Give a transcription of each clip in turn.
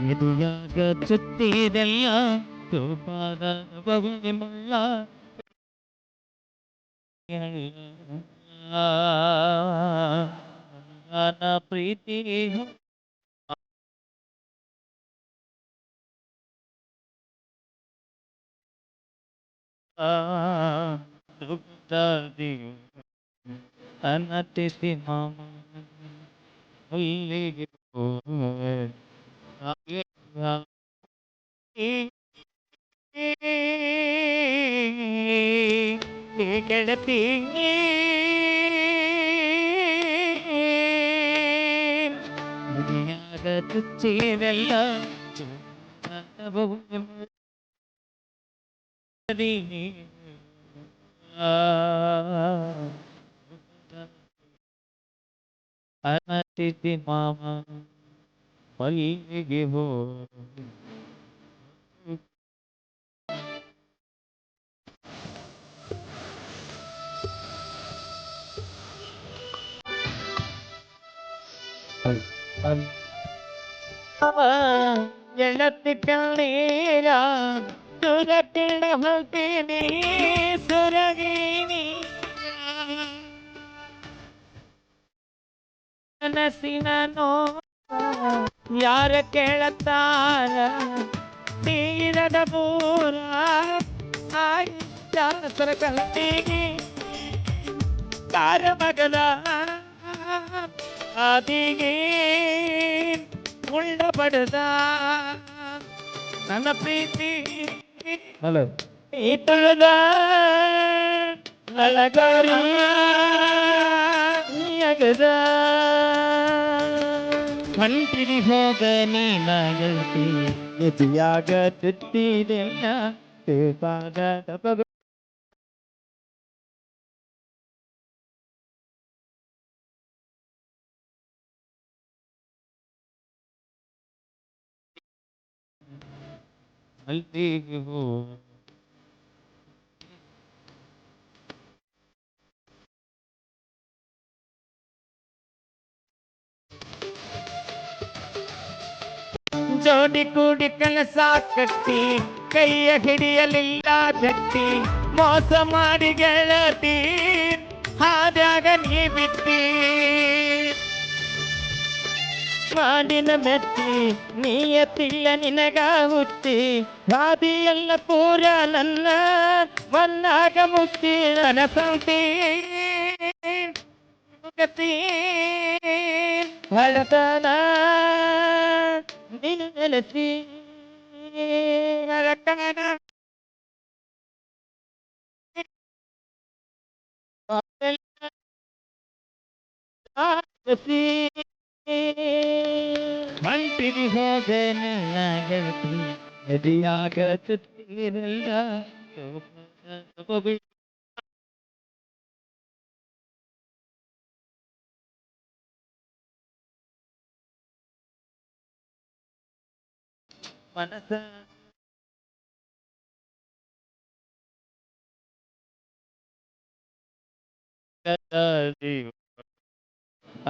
ಎದುರಾಗ ಸುತ್ತಿದೆಲ್ಲ ತುಪಾದ ಬಗೆ ಮುಳ್ಳ ನನ್ನ ಪ್ರೀತಿ ದುಗ್ಧದಿ ಅನ್ನತಿಸಿ ಮಾಮ ಅಲ್ಲಿಗೆ ಗೆಳತಿ ದುನಿಯಾಗ ತುಚ್ಚಿರಲ್ಲ ಅನ್ನತಿಸಿ ಮಾಮ ಅಲ್ಲಿಗೆ ಹೋ ಗೆಳತಿ ಕಣ್ಣೀರ ಸುರತಿಳ ಹೋಗ್ತೀನಿ ಸುರಗೀನಿ ಮನಸ್ಸಿನ ನೋ ಯಾರ ಕೇಳತ್ತಾರ ತೀರದ ಪೂರ ಸರ ಕಲ್ತಿಗೆ ಕಾರ ಮಗದ ಆದಿಗೆ ಉಳ್ಳ ಪಡೆದ ನನ್ನ ಪ್ರೀತಿ ಹಲೋ ಈ ತುಳದ ಅಳಗಾರಿ ಅಗದ ಹೊಂಟಿನಿ ಹೋಗ ನೀನಾಗಲ್ತಿ ಎದುಯಾಗ ತುತ್ತಿದೆಲ್ಲ ಪಾದ ಅಲ್ಲಿಗೆ ಹೋ ಜೋಡಿ ಕೂಡಿ ಕೆಲಸ ಕಟ್ಟಿ ಕೈಯ ಹಿಡಿಯಲಿಲ್ಲ ಶಕ್ತಿ ಮೋಸ ಮಾಡಿ ಗೆಳತಿ ಹಾದ್ಯಾಗ ನೀ ಬಿಟ್ಟಿ ಮಾಡಿನ ಮೆತ್ತಿ ನೀಯತ್ತಿಲ್ಲ ನಿನಗ ಹುಟ್ಟಿ ಹಾದಿ ಎಲ್ಲ ಪೂರ ನನ್ನ ಮನ್ನಾಗ ಮುಕ್ತಿ ನನ್ನ ಸಂತಿ ಗತಿ ಹಳತನ ನಿಲಸಿ ಹರಕನ ಮಂಟಿಗೆ ಹೋಗ ನನ್ನ ಗೆಳತಿ ಎದಿಯಾಗ ತುತ್ತಿರಲ್ಲ ಮನಸ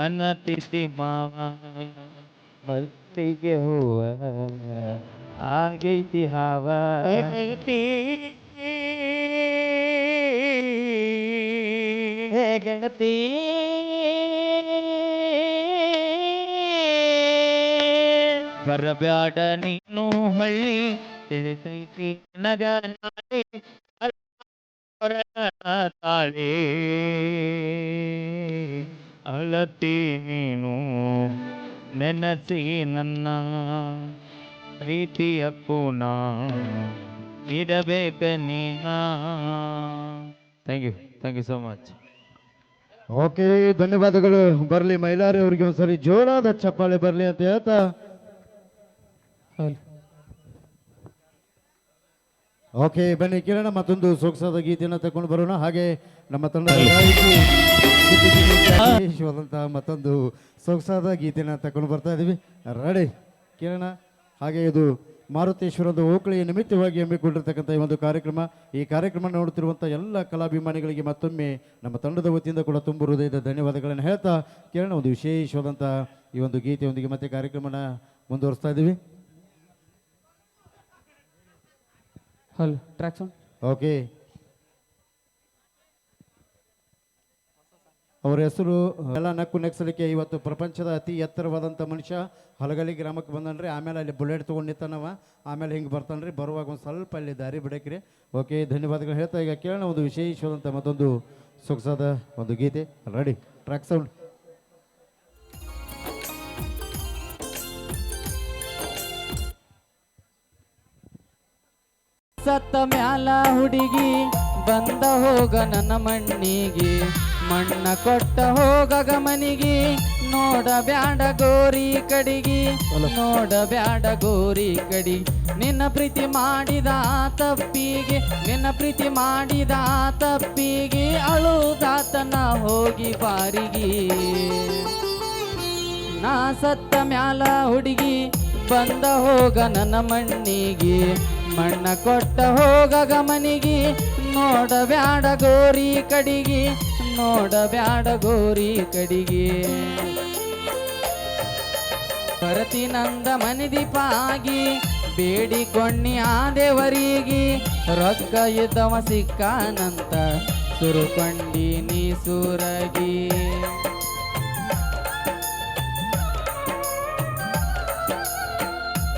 ಅನ್ನತಿಸಿ ಮಾವ ಮತ್ತಿಗೆ ಹೂವ ಆಗೈತಿ ಹಾವ ಗೆಳತಿ ಬರಬ್ಯಾಡ ನೀನು ಹಳ್ಳಿ ತಿಳಿಸೈತಿ ನಗ ನಾಳೆ ತಾಳೆ ಅಳತಿ ನೀನು ನೆನಸಿ ನನ್ನ ಪ್ರೀತಿಯ ಪೂನ ಇರಬೇಕ ನೀನ thank you so much. Okay, ಧನ್ಯವಾದಗಳು. ಬರಲಿ ಮೈಲಾರಿ ಅವರಿಗೆ ಒಂದ್ಸರಿ ಜೋರಾದ ಚಪ್ಪಾಳೆ ಬರಲಿ ಅಂತ ಹೇಳ್ತಾ, ಓಕೆ ಬನ್ನಿ ಕಿರಣ ಮತ್ತೊಂದು ಸೊಗಸಾದ ಗೀತೆಯನ್ನು ತಗೊಂಡು ಬರೋಣ. ಹಾಗೆ ನಮ್ಮ ತಂಡದ ಮತ್ತೊಂದು ಸೊಗಸಾದ ಗೀತೆಯನ್ನು ತಗೊಂಡು ಬರ್ತಾ ಇದೀವಿ. ರೆಡಿ ಕಿರಣ. ಹಾಗೆ ಇದು ಮಾರುತೇಶ್ವರದ ಓಕಳಿಯ ನಿಮಿತ್ತವಾಗಿ ಹಮ್ಮಿಕೊಂಡಿರ್ತಕ್ಕಂಥ ಈ ಒಂದು ಕಾರ್ಯಕ್ರಮ. ಈ ಕಾರ್ಯಕ್ರಮ ನೋಡುತ್ತಿರುವಂಥ ಎಲ್ಲ ಕಲಾಭಿಮಾನಿಗಳಿಗೆ ಮತ್ತೊಮ್ಮೆ ನಮ್ಮ ತಂಡದ ವತಿಯಿಂದ ಕೂಡ ತುಂಬ ಹೃದಯದ ಧನ್ಯವಾದಗಳನ್ನು ಹೇಳ್ತಾ, ಕಿರಣ ಒಂದು ವಿಶೇಷವಾದಂಥ ಈ ಒಂದು ಗೀತೆಯೊಂದಿಗೆ ಮತ್ತೆ ಕಾರ್ಯಕ್ರಮನ ಮುಂದುವರಿಸ್ತಾ ಇದ್ದೀವಿ. Hello track sound. ಓಕೆ, ಅವರ ಹೆಸರು ಎಲ್ಲ ನಕ್ಕು ನಕ್ಸಲಿಕ್ಕೆ ಇವತ್ತು ಪ್ರಪಂಚದ ಅತಿ ಎತ್ತರವಾದಂಥ ಮನುಷ್ಯ ಹಲಗಲಿ ಗ್ರಾಮಕ್ಕೆ ಬಂದನ್ರಿ. ಆಮೇಲೆ ಅಲ್ಲಿ ಬುಲೆಟ್ ತೊಗೊಂಡು ನಿಂತಾನವ, ಆಮೇಲೆ ಹಿಂಗೆ ಬರ್ತಾನ್ರಿ. ಬರುವಾಗ ಒಂದು ಸ್ವಲ್ಪ ಅಲ್ಲಿ ದಾರಿ ಬಿಡಕ್ರಿ. ಓಕೆ, ಧನ್ಯವಾದಗಳು ಹೇಳ್ತಾ ಈಗ ಕೇಳೋಣ ಒಂದು ವಿಶೇಷವಾದಂಥ ಮತ್ತೊಂದು ಸೊಗಸಾದ ಒಂದು ಗೀತೆ. Ready, track sound. ಸತ್ತ ಮ್ಯಾಲ ಹುಡುಗಿ ಬಂದ ಹೋಗ ನನ್ನ ಮಣ್ಣಿಗೆ, ಮಣ್ಣ ಕೊಟ್ಟ ಹೋಗ ಮನಿಗೆ, ನೋಡ ಬ್ಯಾಡ ಗೋರಿ ಕಡಿಗಿ, ನೋಡ ಬ್ಯಾಡ ಗೋರಿ ಕಡಿ. ನಿನ್ನ ಪ್ರೀತಿ ಮಾಡಿದ ತಪ್ಪಿಗೆ, ನಿನ್ನ ಪ್ರೀತಿ ಮಾಡಿದ ತಪ್ಪಿಗೆ, ಅಳುದಾತನ ಹೋಗಿ ಬಾರಿಗೆ. ನಾ ಸತ್ತ ಮ್ಯಾಲ ಹುಡುಗಿ ಬಂದ ಹೋಗ ನನ್ನ ಮಣ್ಣಿಗೆ, ಮಣ್ಣ ಕೊಟ್ಟ ಹೋಗ ಮನಿಗೆ, ನೋಡ ಬ್ಯಾಡ ಗೋರಿ ಕಡಿಗೆ, ನೋಡ ಬ್ಯಾಡ ಗೋರಿ ಕಡಿಗೆ. ಬರತಿ ನಂದ ಮನಿದೀಪಾಗಿ ಬೇಡಿಕೊಂಡಿ ಆ ದೇವರಿಗೆ, ರೊಕ್ಕ ಇದ್ದವ ಸಿಕ್ಕಾನಂತ ಸುರುಕೊಂಡಿ ನೀ ಸೂರಗಿ.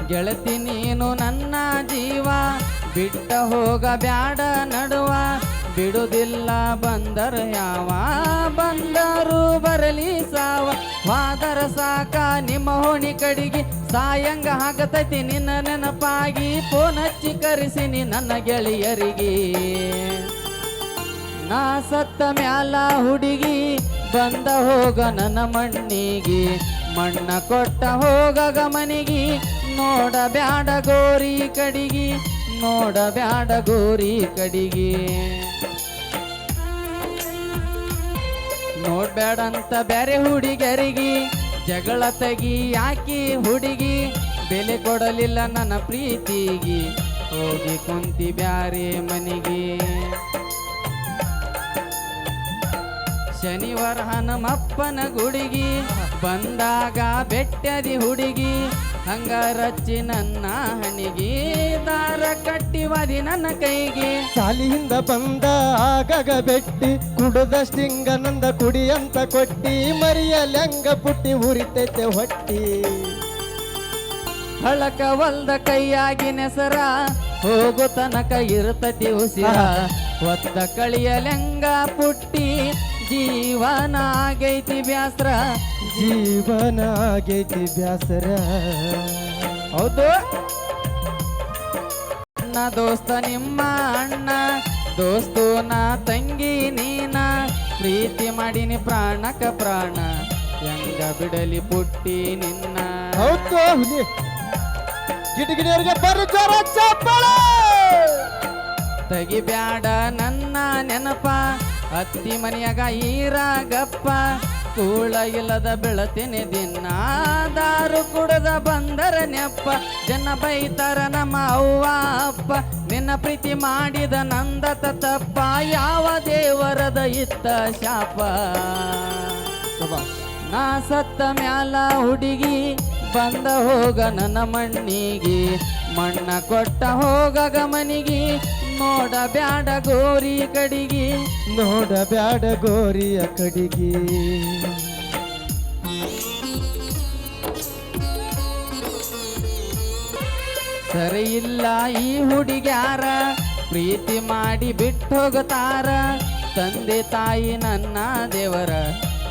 ಗೆಳತಿ ನೀನು ನನ್ನ ಜೀವ, ಬಿಟ್ಟ ಹೋಗ ಬ್ಯಾಡ ನಡುವ, ಬಿಡುದಿಲ್ಲ ಬಂದರ ಯಾವ, ಬಂದರು ಬರಲಿ ಸಾವ. ವಾದರ ಸಾಕ ನಿಮ್ಮ ಹೋಣಿ ಕಡಿಗೆ, ಸಾಯಂಗ ಹಾಕತೈತಿ ನಿನ್ನ ನೆನಪಾಗಿ, ಫೋನ್ ಹಚ್ಚಿ ಕರೆಸಿನಿ ನನ್ನ ಗೆಳೆಯರಿಗೆ. ನಾ ಸತ್ತ ಮ್ಯಾಲ ಹುಡುಗಿ ಬಂದ ಹೋಗ ನನ್ನ ಮಣ್ಣಿಗೆ, ಮಣ್ಣ ಕೊಟ್ಟ ಹೋಗ ಮನಿಗೆ, ನೋಡ ಬ್ಯಾಡ ಗೋರಿ ಕಡಿಗಿ, ನೋಡ ಬ್ಯಾಡ ಗೋರಿ ಕಡಿಗಿ. ನೋಡ್ಬ್ಯಾಡಂತ ಬ್ಯಾರೆ ಹುಡುಗರಿಗೆ, ಜಗಳ ತೆಗಿ ಯಾಕಿ ಹುಡುಗಿ, ಬೆಲೆ ಕೊಡಲಿಲ್ಲ ನನ್ನ ಪ್ರೀತಿಗೆ, ಹೋಗಿ ಕುಂತಿ ಬ್ಯಾರೆ ಮನಿಗೆ. ಶನಿವಾರ ಹನುಮಪ್ಪನ ಗುಡಿಗಿ ಬಂದಾಗ ಬೆಟ್ಟದಿ ಹುಡುಗಿ, ಹಂಗ ರಚ್ಚಿ ನನ್ನ ಹಣಿಗಿ, ದಾರ ಕಟ್ಟಿವದಿ ನನ್ನ ಕೈಗೆ. ಸಾಲಿಯಿಂದ ಬಂದ ಆಗಾಗ ಬೆಟ್ಟಿ, ಕುಡುದಷ್ಟಿಂಗ ನಂದ ಕುಡಿ ಅಂತ ಕೊಟ್ಟಿ, ಮರಿಯಲ್ಯಂಗ ಪುಟ್ಟಿ ಉರಿತೈತೆ ಹೊಟ್ಟಿ. ಹಳಕ ಹೊಲ್ದ ಕೈಯಾಗಿ ನೆಸರ, ಹೋಗು ತನಕ ಇರ್ತತಿ ಉಸಿರ, ಒತ್ತ ಕಳಿಯಲೆಂಗ ಪುಟ್ಟಿ, ಜೀವನ ಆಗೈತಿ ಬ್ಯಾಸ್ರ, ಜೀವನ ಆಗೈತಿ ಬ್ಯಾಸರ. ಹೌದು ನನ್ನ ದೋಸ್ತ ನಿಮ್ಮ ಅಣ್ಣ, ದೋಸ್ತು ನಾ ತಂಗಿ ನೀನ, ಪ್ರೀತಿ ಮಾಡಿನಿ ಪ್ರಾಣಕ ಪ್ರಾಣ, ಹೆಂಗ ಬಿಡಲಿ ಪುಟ್ಟಿ ನಿನ್ನ. ಹೌದು ಹುಲಿ ಗಿಟಗಿಡಿಯವ್ರಿಗೆ ಬರ್ರಿ ಜೋರ ಚಪ್ಪಾಳೆ. ತೆಗಿಬ್ಯಾಡ ನನ್ನ ನೆನಪ, ಅತ್ತಿ ಮನೆಯಾಗ ಈರಾಗಪ್ಪ, ಕೂಳ ಇಲ್ಲದ ಬೆಳತಿನಿ ದಿನ, ದಾರು ಕುಡದ ಬಂದರ ನೆಪ್ಪ, ಜನ ಬೈತಾರ ನಮ್ಮ ಅವ್ವ ಅಪ್ಪ, ನಿನ್ನ ಪ್ರೀತಿ ಮಾಡಿದ ನಂದತ ತಪ್ಪ, ಯಾವ ದೇವರದ ಇತ್ತ ಶಾಪ. ನಾ ಸತ್ತ ಮ್ಯಾಲ ಹುಡುಗಿ ಬಂದ ಹೋಗ ನನ್ನ ಮಣ್ಣಿಗೆ, ಮಣ್ಣ ಕೊಟ್ಟ ಹೋಗ ಮನಿಗೆ, ನೋಡ ಬ್ಯಾಡ ಗೋರಿ ಕಡಿಗಿ, ನೋಡ ಬ್ಯಾಡ ಗೋರಿಯ ಕಡಿಗಿ. ಸರಿ ಇಲ್ಲ ಈ ಹುಡುಗ್ಯಾರ, ಪ್ರೀತಿ ಮಾಡಿ ಬಿಟ್ಟು ಹೋಗತಾರ, ತಂದೆ ತಾಯಿ ನನ್ನ ದೇವರ,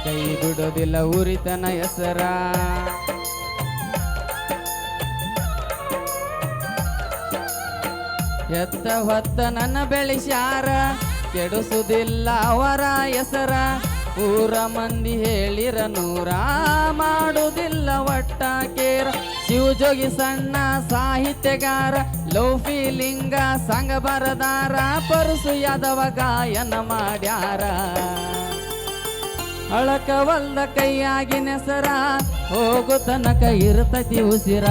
ಕೈ ಬಿಡೋದಿಲ್ಲ ಉರಿತನ ಹೆಸರ. ಎತ್ತ ಹೊತ್ತ ನನ್ನ ಬೆಳೆಸ್ಯಾರ, ಕೆಡಿಸುವುದಿಲ್ಲ ಅವರ ಹೆಸರ, ಊರ ಮಂದಿ ಹೇಳಿರ ನೂರ, ಮಾಡುವುದಿಲ್ಲ ಒಟ್ಟ ಕೇರ. ಶಿವಜೋಗಿ ಸಣ್ಣ ಸಾಹಿತ್ಯಗಾರ, ಲವ್ ಫೀಲಿಂಗ ಸಂಗ ಬರದಾರ, ಪರಸು ಯಾದವ ಗಾಯನ ಮಾಡ್ಯಾರ. ಅಳಕವಲ್ದ ಕೈಯಾಗಿ ನೆಸರ, ಹೋಗು ತನಕ ಇರ್ತತಿ ಉಸಿರ,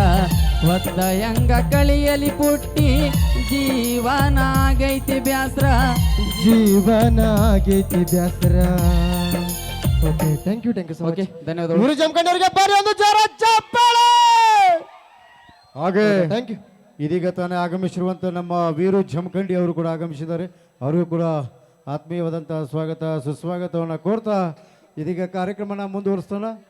ಒತ್ತ ಹೆಂಗ ಕಳಿಯಲಿ ಪುಟ್ಟಿ, ಜೀವನ ಆಗೈತಿ ಬ್ಯಾಸ್ರ, ಜೀವನ ಆಗೈತಿ ಬ್ಯಾಸರ. Okay, thank you so okay much. ಧನ್ಯವಾದಗಳು. ಗುರು ಜಮಖಂಡವರಿಗೆ ಬರ್ರಿ ಒಂದು ಜೋರ ಚಪ್ಪಾಳೆ. ಹಾಗೆ ಥ್ಯಾಂಕ್ ಯು. ಇದೀಗ ತಾನೇ ಆಗಮಿಸಿರುವಂಥ ನಮ್ಮ ವೀರು ಜಮಖಂಡಿ ಅವರು ಕೂಡ ಆಗಮಿಸಿದ್ದಾರೆ. ಅವರಿಗೂ ಕೂಡ ಆತ್ಮೀಯವಾದಂಥ ಸ್ವಾಗತ ಸುಸ್ವಾಗತವನ್ನು ಕೋರ್ತಾ ಇದೀಗ ಕಾರ್ಯಕ್ರಮನ ಮುಂದುವರಿಸೋಣ.